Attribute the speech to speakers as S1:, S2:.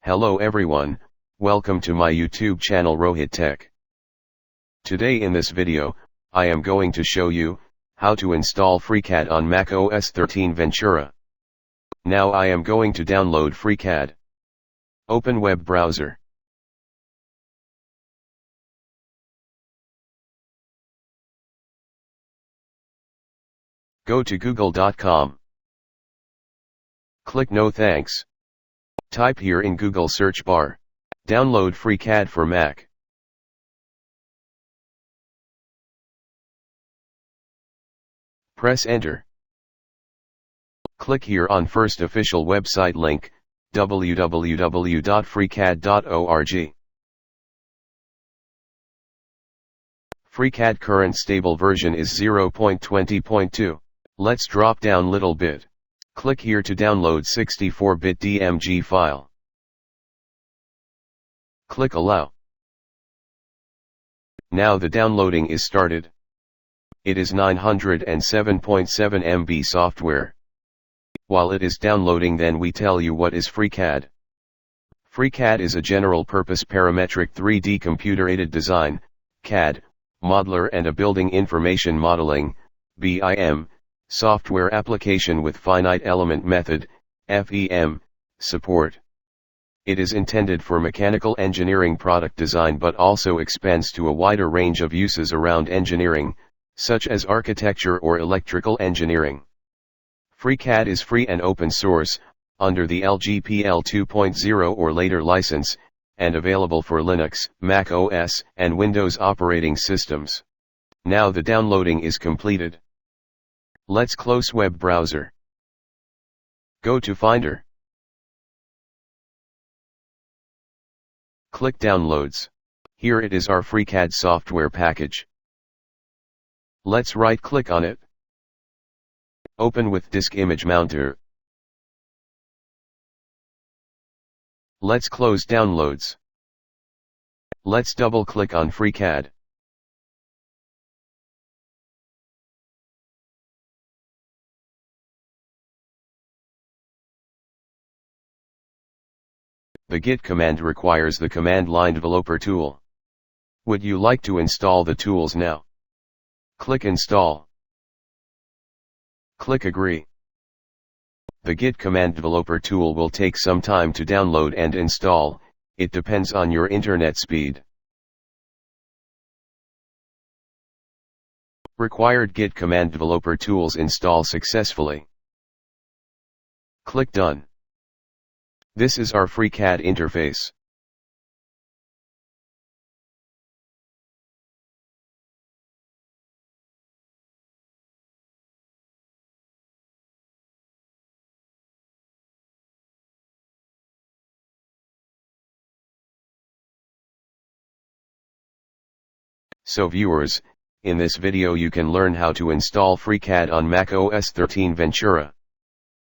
S1: Hello everyone, welcome to my YouTube channel ROHIT Tech. Today in this video, I am going to show you how to install FreeCAD on macOS 13 Ventura. Now I am going to download FreeCAD. Open web browser. Go to google.com. Click No Thanks. Type here in Google search bar, download FreeCAD for Mac. Press enter. Click here on first official website link, www.freecad.org. FreeCAD current stable version is 0.20.2. Let's drop down little bit. Click here to download 64-bit DMG file. Click allow. Now the downloading is started. It is 907.7 MB software. While it is downloading, then we tell you what is FreeCAD. FreeCAD is a general-purpose parametric 3D computer-aided design, CAD, modeler and a building information modeling, BIM, software application with finite element method, FEM, support. It is intended for mechanical engineering product design but also expands to a wider range of uses around engineering, such as architecture or electrical engineering. FreeCAD is free and open source, under the LGPL 2.0 or later license, and available for Linux, macOS, and Windows operating systems. Now the downloading is completed. Let's close web browser. Go to Finder. Click Downloads. Here it is, our FreeCAD software package. Let's right-click on it. Open with Disk Image Mounter. Let's close Downloads. Let's double-click on FreeCAD. The Git command requires the command line developer tool. Would you like to install the tools now? Click Install. Click Agree. The Git command developer tool will take some time to download and install, it depends on your internet speed. Required Git command developer tools install successfully. Click Done. This is our FreeCAD interface. So viewers, in this video you can learn how to install FreeCAD on macOS 13 Ventura.